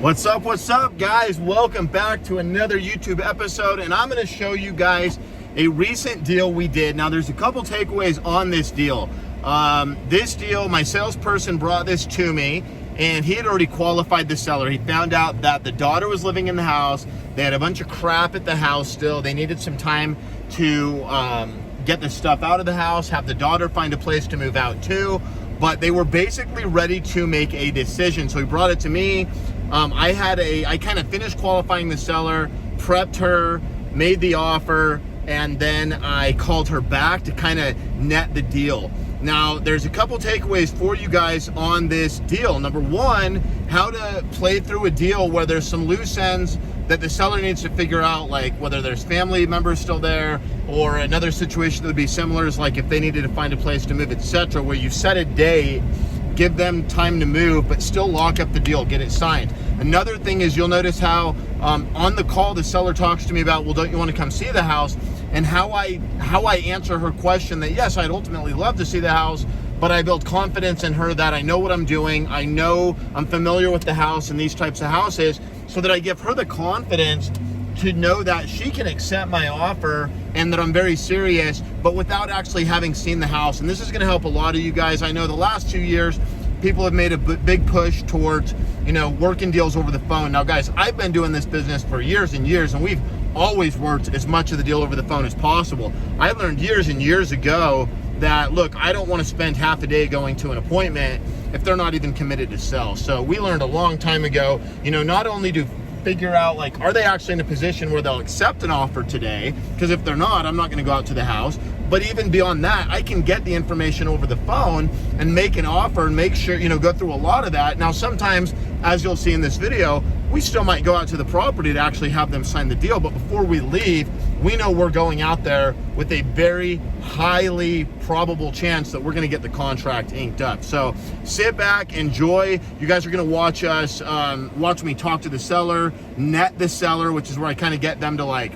What's up, guys? Welcome back to another YouTube episode, and I'm going to show you guys a recent deal we did. Now, there's a couple takeaways on this deal. This deal, my salesperson brought this to me, and he had already qualified the seller. He found out that the daughter was living in the house. They had a bunch of crap at the house still. They needed some time to get the stuff out of the house, have the daughter find a place to move out to, but they were basically ready to make a decision. So he brought it to me. I kind of finished qualifying the seller, prepped her, made the offer, and then I called her back to kind of net the deal. Now, there's a couple takeaways for you guys on this deal. Number one, how to play through a deal where there's some loose ends that the seller needs to figure out, like whether there's family members still there, or another situation that would be similar is like if they needed to find a place to move, etc., where you set a date, give them time to move, but still lock up the deal, get it signed. Another thing is you'll notice how on the call the seller talks to me about, well, don't you want to come see the house? And how I answer her question that yes, I'd ultimately love to see the house, but I build confidence in her that I know what I'm doing. I know I'm familiar with the house and these types of houses, so that I give her the confidence to know that she can accept my offer and that I'm very serious, but without actually having seen the house. And this is gonna help a lot of you guys. I know the last 2 years, people have made a big push towards, working deals over the phone. Now guys, I've been doing this business for years and years, and we've always worked as much of the deal over the phone as possible. I learned years and years ago that, look, I don't want to spend half a day going to an appointment if they're not even committed to sell. So we learned a long time ago, not only to figure out, like, are they actually in a position where they'll accept an offer today? Because if they're not, I'm not going to go out to the house. But even beyond that, I can get the information over the phone and make an offer and make sure, go through a lot of that. Now, sometimes, as you'll see in this video, we still might go out to the property to actually have them sign the deal. But before we leave, we know we're going out there with a very highly probable chance that we're going to get the contract inked up. So sit back, enjoy. You guys are going to watch us, watch me talk to the seller, net the seller, which is where I kind of get them to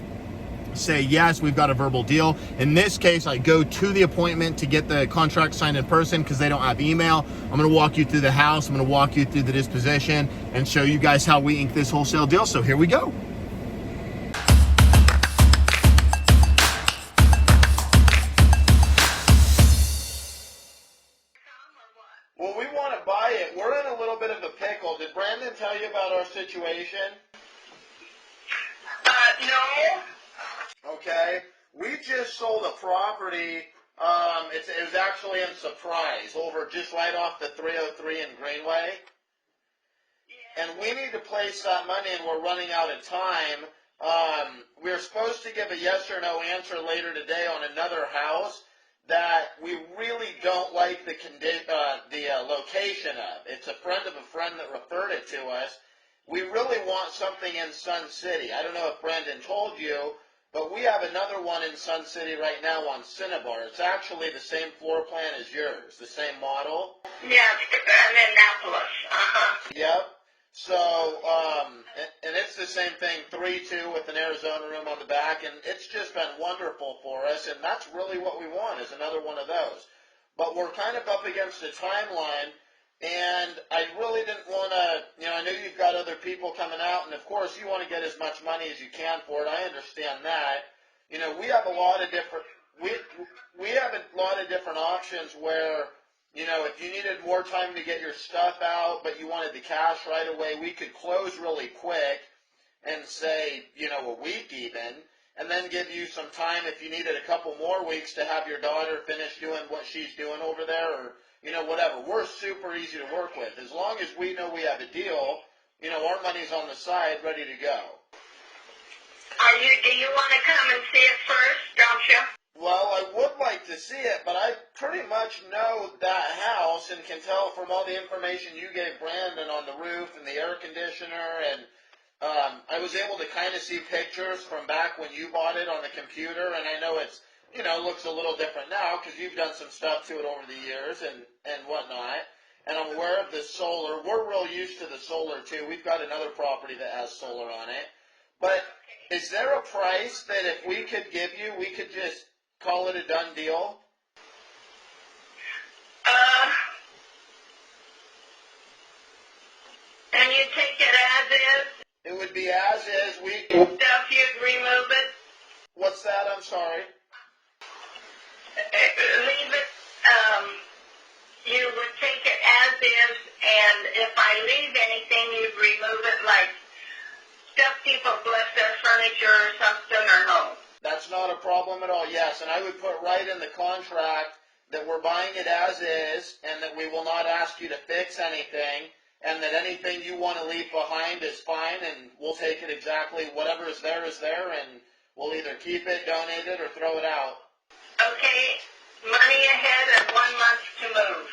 say, yes, we've got a verbal deal. In this case, I go to the appointment to get the contract signed in person because they don't have email. I'm going to walk you through the house. I'm going to walk you through the disposition and show you guys how we ink this wholesale deal. So here we go. Well, we want to buy it. We're in a little bit of a pickle. Did Brandon tell you about our situation? No. Okay, we just sold a property. It was actually in Surprise, over just right off the 303 in Greenway. Yeah. And we need to place that money, and we're running out of time. We're supposed to give a yes or no answer later today on another house that we really don't like the location of. It's a friend of a friend that referred it to us. We really want something in Sun City. I don't know if Brandon told you, but we have another one in Sun City right now on Cinnabar. It's actually the same floor plan as yours, the same model. Yeah, I'm in Annapolis. Yep. So, and it's the same thing, 3-2 with an Arizona room on the back, and it's just been wonderful for us, and that's really what we want, is another one of those. But we're kind of up against a timeline, and I really didn't want to, I know you've got other people coming out, and of course you want to get as much money as you can for it. I understand that. We have a lot of different, we have a lot of different options where, if you needed more time to get your stuff out, but you wanted the cash right away, we could close really quick and say, a week even, and then give you some time if you needed a couple more weeks to have your daughter finish doing what she's doing over there, or whatever. We're super easy to work with. As long as we know we have a deal, our money's on the side, ready to go. Do you want to come and see it first, don't you? Well, I would like to see it, but I pretty much know that house and can tell from all the information you gave Brandon on the roof and the air conditioner, and I was able to kind of see pictures from back when you bought it on the computer, and I know it's, looks a little different now because you've done some stuff to it over the years and whatnot. And I'm aware of the solar. We're real used to the solar too. We've got another property that has solar on it. But is there a price that if we could give you, we could just call it a done deal? And you take it as sorry. Leave it, you would take it as is, and if I leave anything, you'd remove it, like stuff people left their furniture or something, or no? That's not a problem at all, yes. And I would put right in the contract that we're buying it as is, and that we will not ask you to fix anything, and that anything you want to leave behind is fine, and we'll take it exactly, whatever is there, and we'll either keep it, donate it, or throw it out. Okay, money ahead and 1 month to move.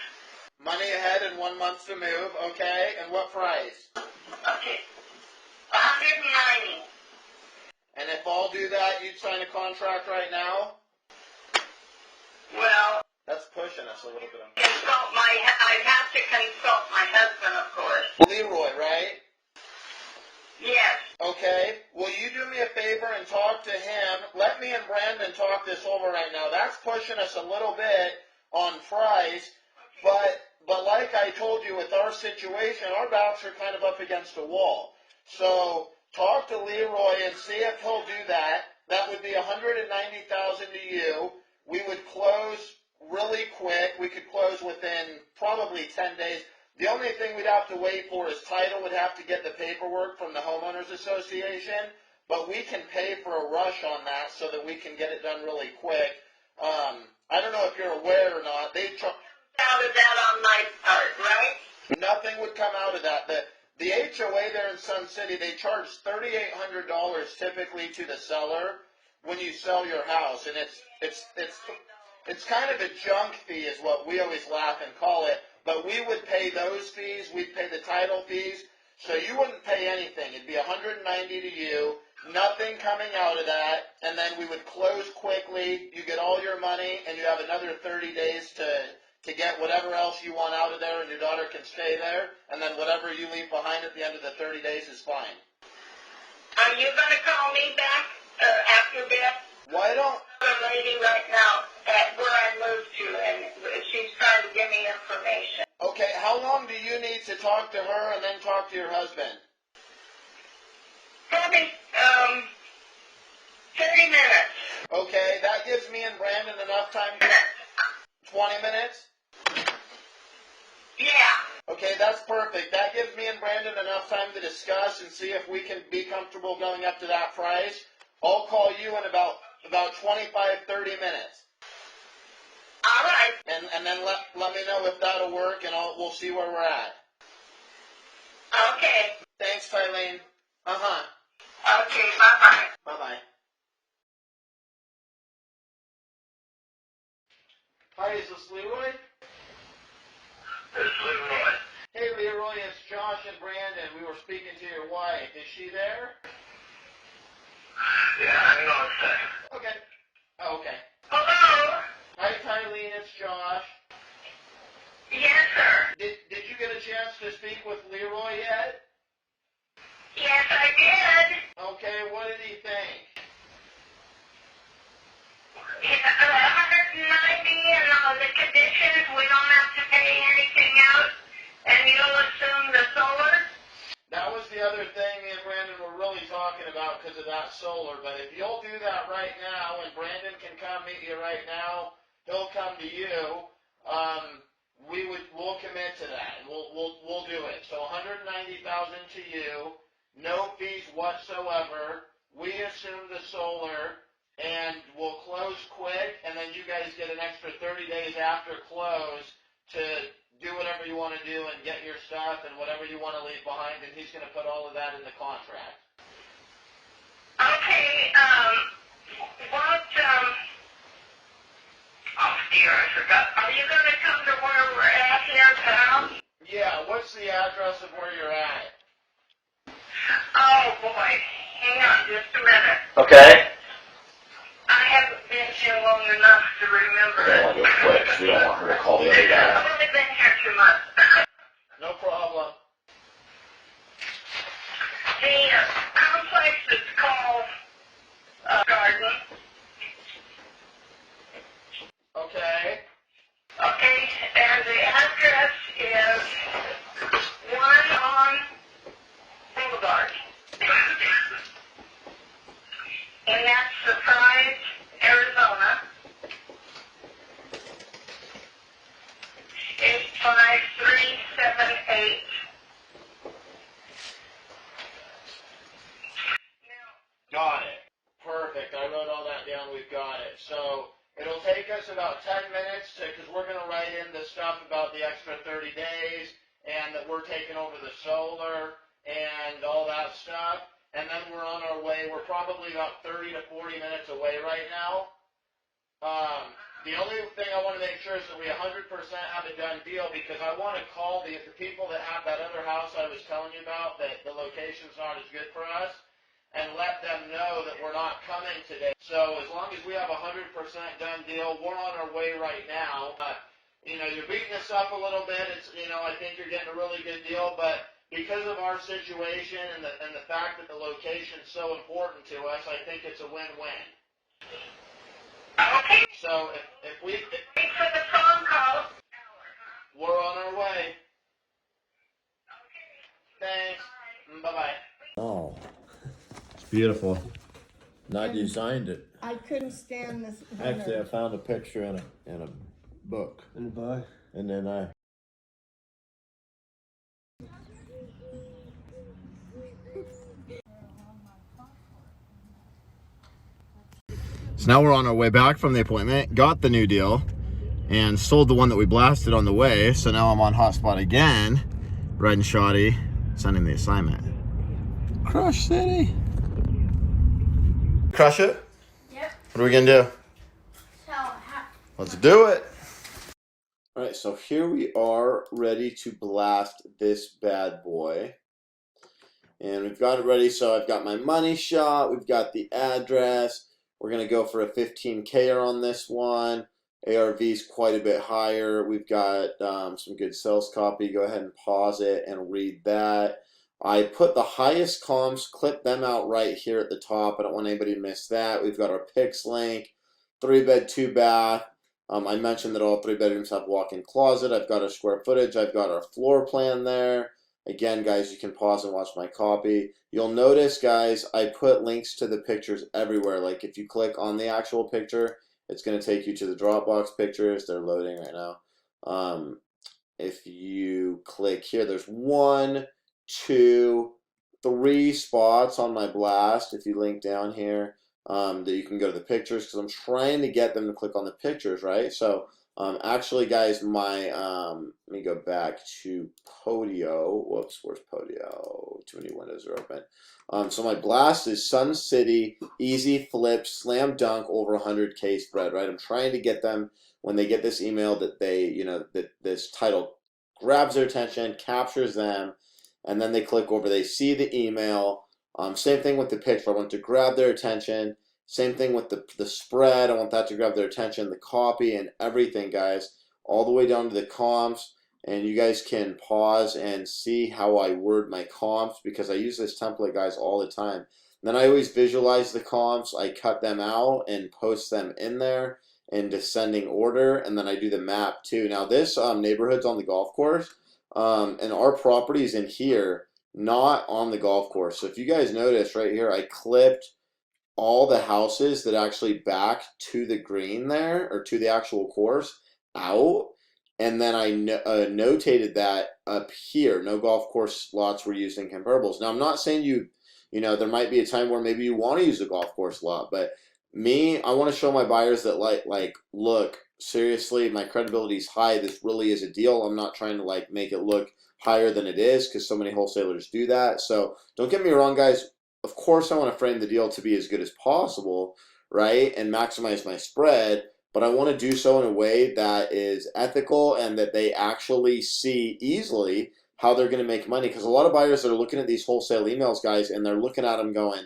Money ahead and 1 month to move, okay? And what price? Okay, 190. And if I'll do that, you'd sign a contract right now? Well, That's pushing us a little bit. I'd have to consult my husband, of course. Leroy, right? Yes. Okay. Will you do me a favor and talk to him? Let me and Brandon talk this over right now. That's pushing us a little bit on price, but like I told you with our situation, our backs are kind of up against a wall. So talk to Leroy and see if he'll do that. That would be $190,000 to you. We would close really quick. We could close within probably 10 days. The only thing we'd have to wait for is title would have to get the paperwork from the homeowners association, but we can pay for a rush on that so that we can get it done really quick. I don't know if you're aware or not. Out of that on my part, right? Nothing would come out of that. The HOA there in Sun City, they charge $3,800 typically to the seller when you sell your house, and it's kind of a junk fee is what we always laugh and call it. But we would pay those fees, we'd pay the title fees, so you wouldn't pay anything. It'd be $190 to you, nothing coming out of that, and then we would close quickly. You get all your money, and you have another 30 days to get whatever else you want out of there, and your daughter can stay there, and then whatever you leave behind at the end of the 30 days is fine. Are you going to call me back after that? Why don't... A lady right now at where I moved to, and she's trying to give me information. Okay, how long do you need to talk to her and then talk to your husband? Probably 30 minutes. Okay, that gives me and Brandon enough time. 20 minutes? Yeah. Okay, that's perfect. That gives me and Brandon enough time to discuss and see if we can be comfortable going up to that price. I'll call you in about 25, 30 minutes. All right. And then let me know if that'll work, and we'll see where we're at. Okay. Thanks, Tylene. Okay, bye-bye. Bye-bye. Hi, is this Leroy? This is Leroy. Hey, Leroy, it's Josh and Brandon. We were speaking to your wife. Is she there? Yeah, hang on a second. Okay. Oh, okay. Hello? Hi, Tylene, it's Josh. Yes, sir. Did you get a chance to speak with Leroy yet? Yes, I did. Okay, what did he think? Yeah, 190 and all the conditions, we don't have to pay anything out, and you'll assume the solar? That was the other thing me and Brandon were really talking about because of that solar. But if you'll do that right now, and Brandon can come meet you right now, he'll come to you. We'll commit to that. We'll do it. So $190,000 to you, no fees whatsoever. We assume the solar, and we'll close quick, and then you guys get an extra 30 days after close to do whatever you want to do and get your stuff and whatever you want to leave behind, and he's going to put all of that in the contract. Okay, oh dear, I forgot. Are you going to come to where we're at here in town? Yeah, what's the address of where you're at? Oh boy, hang on just a minute. Okay. I haven't been here long enough to remember it. We'll do it quick, so we don't want her to call the other guy. I've only been here 2 months. No problem. The complex is called Cardone. Okay. Okay, and the address is 1 on Boulevard. And that's Surprise, Arizona. I wrote all that down. We've got it. So it'll take us about 10 minutes because we're going to write in the stuff about the extra 30 days and that we're taking over the solar and all that stuff. And then we're on our way. We're probably about 30 to 40 minutes away right now. The only thing I want to make sure is that we 100% have a done deal, because I want to call the people that have that other house I was telling you about, that the location's not as good for us, and let them know that we're not coming today. So as long as we have a 100% done deal, we're on our way right now. You're beating us up a little bit. It's, I think you're getting a really good deal, but because of our situation and the fact that the location's so important to us, I think it's a win-win. Okay. So if we... Wait for the phone call. We're on our way. Thanks. Bye-bye. Oh, It's beautiful. and I designed it. I couldn't stand this. Actually, I found a picture in a book, In the book. and then I. So now we're on our way back from the appointment, got the new deal, and sold the one that we blasted on the way. So now I'm on hotspot again, riding shoddy, sending the assignment. Crush City. Crush it? Yep. What are we gonna do? So, Let's do it. All right, so here we are, ready to blast this bad boy, and we've got it ready. So I've got my money shot. We've got the address. We're gonna go for a 15K on this one. ARV is quite a bit higher. We've got some good sales copy. Go ahead and pause it and read that. I put the highest comps, clip them out right here at the top. I don't want anybody to miss that. We've got our PIX link, 3-bed, 2-bath. I mentioned that all 3 bedrooms have walk-in closet. I've got our square footage. I've got our floor plan there. Again, guys, you can pause and watch my copy. You'll notice, guys, I put links to the pictures everywhere. Like if you click on the actual picture, it's going to take you to the Dropbox pictures. They're loading right now. If you click here, there's 1, 2, 3 spots on my blast. If you link down here, that you can go to the pictures, because I'm trying to get them to click on the pictures, right? So actually, guys, my let me go back to Podio. Whoops, where's Podio? Too many windows are open. So my blast is Sun City, easy flip, slam dunk, over 100K spread, right? I'm trying to get them, when they get this email, that they, that this title grabs their attention, captures them, and then they click over, they see the email. Same thing with the picture. I want to grab their attention. Same thing with the spread. I want that to grab their attention, the copy, and everything, guys, all the way down to the comps. And you guys can pause and see how I word my comps, because I use this template, guys, all the time. And then I always visualize the comps. I cut them out and post them in there in descending order, and then I do the map too. Now this neighborhood's on the golf course, and our property is in here, not on the golf course. So if you guys notice right here, I clipped all the houses that actually back to the green there, or to the actual course, out. And then I notated that up here, no golf course lots were used in comparables. Now I'm not saying there might be a time where maybe you want to use a golf course lot, but me, I want to show my buyers that like, look, seriously, my credibility is high. This really is a deal. I'm not trying to make it look higher than it is, because so many wholesalers do that. So don't get me wrong, guys. Of course, I want to frame the deal to be as good as possible, right, and maximize my spread, but I want to do so in a way that is ethical and that they actually see easily how they're going to make money. Because a lot of buyers that are looking at these wholesale emails, guys, and they're looking at them going,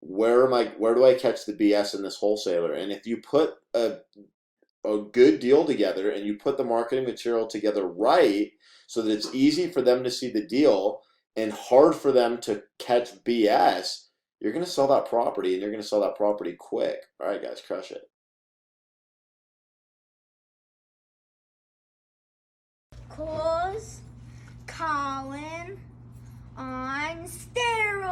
where do I catch the BS in this wholesaler? And if you put a good deal together and you put the marketing material together right, so that it's easy for them to see the deal and hard for them to catch BS, you're going to sell that property, and you're going to sell that property quick. All right, guys, crush it. Cause Colin on steroids.